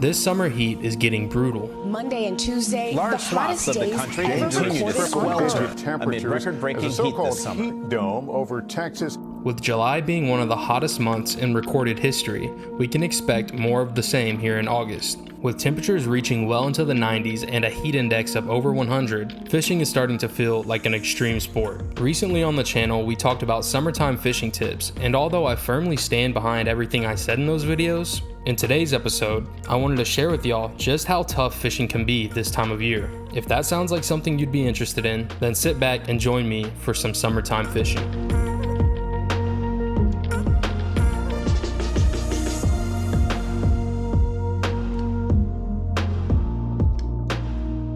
This summer heat is getting brutal. Monday and Tuesday, Large the swaths hottest of the days country ever continue to recorded swell on to Earth. amid record-breaking There's a heat so-called this summer. heat dome over Texas. With July being one of the hottest months in recorded history, we can expect more of the same here in August. With temperatures reaching well into the 90s and a heat index of over 100, fishing is starting to feel like an extreme sport. Recently on the channel, we talked about summertime fishing tips, and although I firmly stand behind everything I said in those videos, in today's episode, I wanted to share with y'all just how tough fishing can be this time of year. If that sounds like something you'd be interested in, then sit back and join me for some summertime fishing.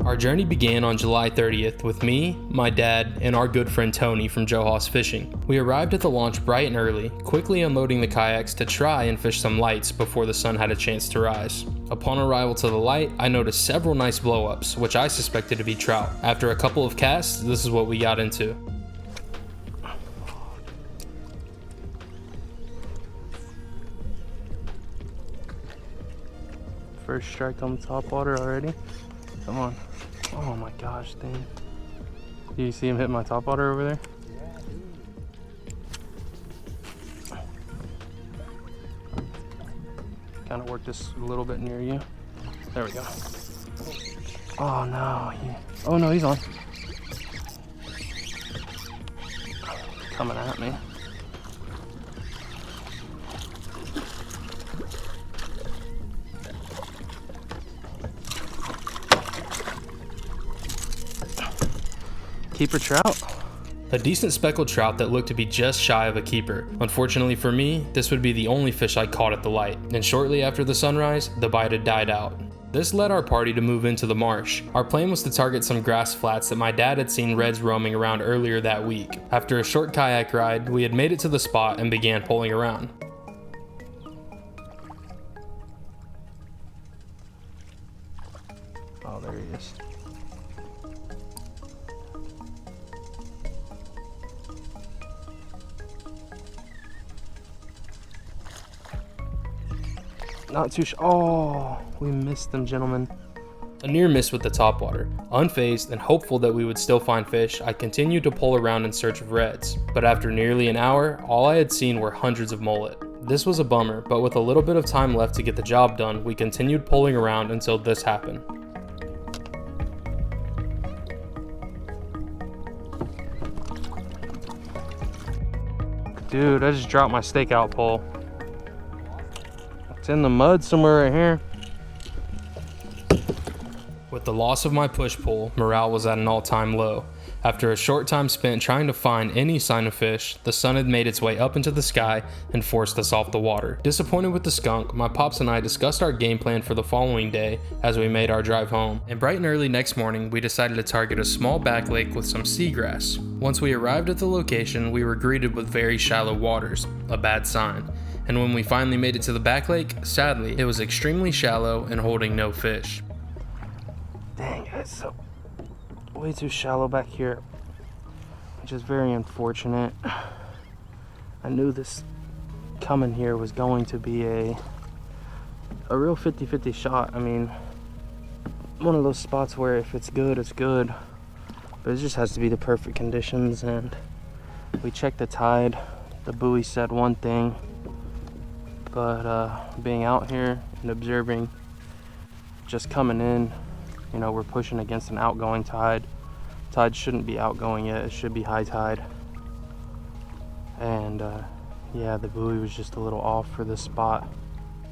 Our journey began on July 30th with me, my dad, and our good friend Tony from Joe Haas Fishing. We arrived at the launch bright and early, quickly unloading the kayaks to try and fish some lights before the sun had a chance to rise. Upon arrival to the light, I noticed several nice blow-ups, which I suspected to be trout. After a couple of casts, this is what we got into. First strike on the top water already. Come on. Oh my gosh, dang. Do you see him hit my top water over there? Kind of work this a little bit near you. There we go. Oh no. Oh no, he's on. Coming at me. Keeper trout. A decent speckled trout that looked to be just shy of a keeper. Unfortunately for me, this would be the only fish I caught at the light, and shortly after the sunrise, the bite had died out. This led our party to move into the marsh. Our plan was to target some grass flats that my dad had seen reds roaming around earlier that week. After a short kayak ride, we had made it to the spot and began pulling around. Oh, there he is. Not too oh, we missed them, gentlemen. A near miss with the topwater. Unfazed and hopeful that we would still find fish, I continued to pull around in search of reds. But after nearly an hour, all I had seen were hundreds of mullet. This was a bummer, but with a little bit of time left to get the job done, we continued pulling around until this happened. Dude, I just dropped my stakeout pole. It's in the mud somewhere right here. With the loss of my push pull, morale was at an all-time low. After a short time spent trying to find any sign of fish, the sun had made its way up into the sky and forced us off the water. Disappointed with the skunk, my pops and I discussed our game plan for the following day as we made our drive home. And bright and early next morning, we decided to target a small back lake with some seagrass. Once we arrived at the location, we were greeted with very shallow waters, a bad sign. And when we finally made it to the back lake, sadly, it was extremely shallow and holding no fish. Dang, it's so way too shallow back here, which is very unfortunate. I knew this coming here was going to be a real 50-50 shot. I mean, one of those spots where if it's good, it's good, but it just has to be the perfect conditions. And we checked the tide. The buoy said one thing, but being out here and observing, just coming in, you know, we're pushing against an outgoing tide. Tide shouldn't be outgoing yet, it should be high tide. And yeah, the buoy was just a little off for this spot.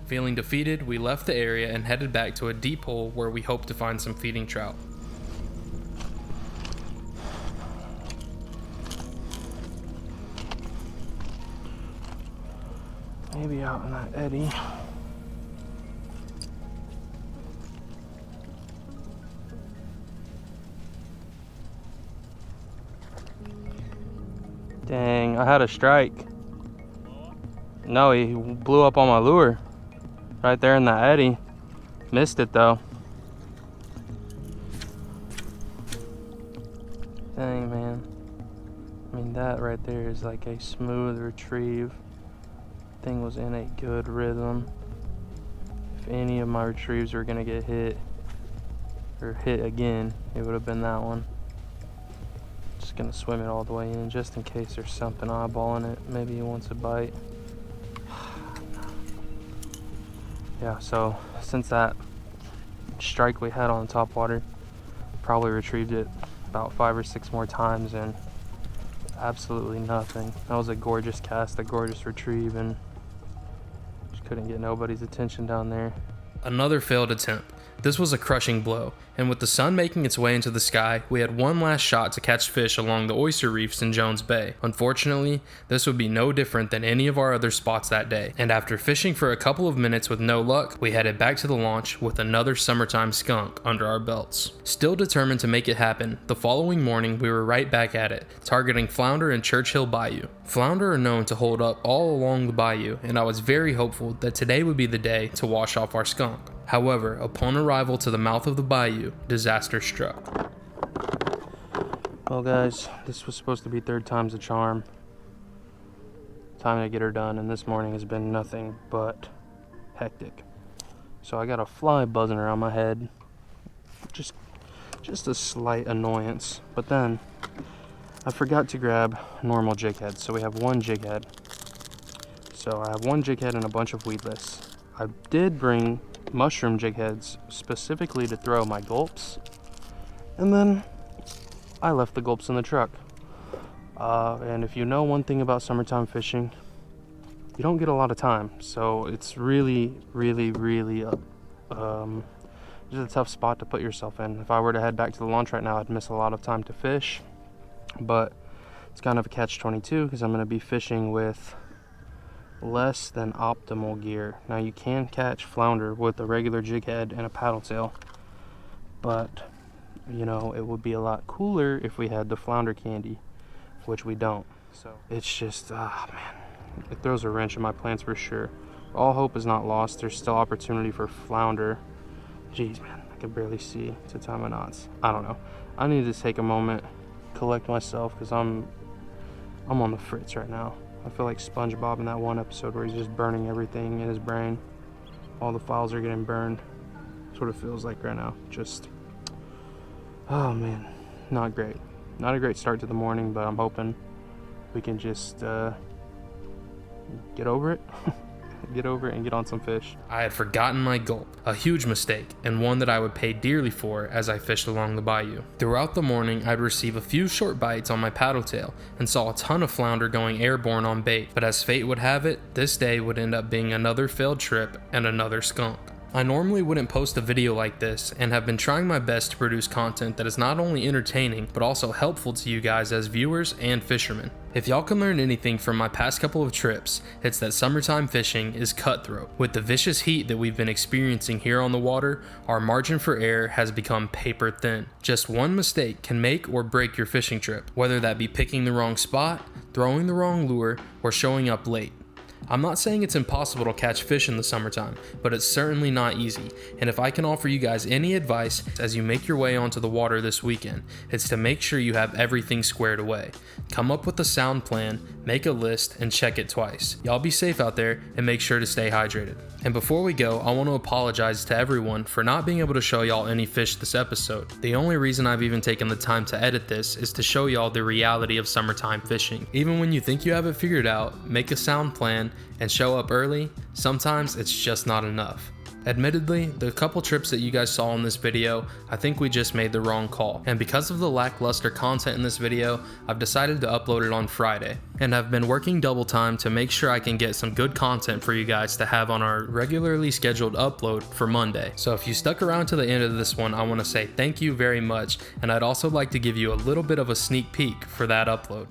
Feeling defeated, we left the area and headed back to a deep hole where we hoped to find some feeding trout. Maybe out in that eddy. Dang, I had a strike. No, he blew up on my lure. Right there in that eddy. Missed it though. Dang, man. I mean, that right there is like a smooth retrieve. Thing was in a good rhythm. if any of my retrieves were gonna get hit or hit again, it would have been that one. Just gonna swim it all the way in just in case there's something eyeballing it. Maybe he wants a bite. Yeah, so since that strike we had on top water, probably retrieved it about 5 or 6 more times and absolutely nothing. That was a gorgeous cast, a gorgeous retrieve, and just couldn't get nobody's attention down there. Another failed attempt. This was a crushing blow, and with the sun making its way into the sky, we had one last shot to catch fish along the oyster reefs in Jones Bay. Unfortunately, this would be no different than any of our other spots that day, and after fishing for a couple of minutes with no luck, we headed back to the launch with another summertime skunk under our belts. Still determined to make it happen, the following morning we were right back at it, targeting flounder in Churchill Bayou. Flounder are known to hold up all along the bayou, and I was very hopeful that today would be the day to wash off our skunk. However, upon arrival to the mouth of the bayou, disaster struck. Well guys, this was supposed to be 3rd time's a charm. Time to get her done, and this morning has been nothing but hectic. So I got a fly buzzing around my head. Just a slight annoyance. But then I forgot to grab normal jig heads, so we have one jig head. So I have one jig head and a bunch of weedless. I did bring mushroom jig heads specifically to throw my gulps, and then I left the gulps in the truck. And if you know one thing about summertime fishing, you don't get a lot of time, so it's really just a tough spot to put yourself in. If I were to head back to the launch right now, I'd miss a lot of time to fish, but it's kind of a catch-22 because I'm going to be fishing with less than optimal gear. Now you can catch flounder with a regular jig head and a paddle tail, but you know, it would be a lot cooler if we had the flounder candy, which we don't. So it's just man, it throws a wrench in my plans for sure. All hope is not lost. There's still opportunity for flounder. Jeez man, I can barely see to tie my knots. I don't know, I need to take a moment, collect myself, because I'm on the fritz right now. I feel like SpongeBob in that one episode where he's just burning everything in his brain. All the files are getting burned. That's what it feels like right now. Just, oh man, not great. Not a great start to the morning, but I'm hoping we can just get over it. Get over it and get on some fish. I had forgotten my gulp, a huge mistake, and one that I would pay dearly for as I fished along the bayou. Throughout the morning, I'd receive a few short bites on my paddle tail and saw a ton of flounder going airborne on bait, but as fate would have it, this day would end up being another failed trip and another skunk. I normally wouldn't post a video like this and have been trying my best to produce content that is not only entertaining but also helpful to you guys as viewers and fishermen. If y'all can learn anything from my past couple of trips, it's that summertime fishing is cutthroat. With the vicious heat that we've been experiencing here on the water, our margin for error has become paper thin. Just one mistake can make or break your fishing trip, whether that be picking the wrong spot, throwing the wrong lure, or showing up late. I'm not saying it's impossible to catch fish in the summertime, but it's certainly not easy, and if I can offer you guys any advice as you make your way onto the water this weekend, it's to make sure you have everything squared away. Come up with a sound plan, make a list, and check it twice. Y'all be safe out there, and make sure to stay hydrated. And before we go, I want to apologize to everyone for not being able to show y'all any fish this episode. The only reason I've even taken the time to edit this is to show y'all the reality of summertime fishing. Even when you think you have it figured out, make a sound plan, and show up early, sometimes it's just not enough. Admittedly, the couple trips that you guys saw in this video, I think we just made the wrong call, and because of the lackluster content in this video, I've decided to upload it on Friday, and I've been working double time to make sure I can get some good content for you guys to have on our regularly scheduled upload for Monday. So if you stuck around to the end of this one, I want to say thank you very much, and I'd also like to give you a little bit of a sneak peek for that upload.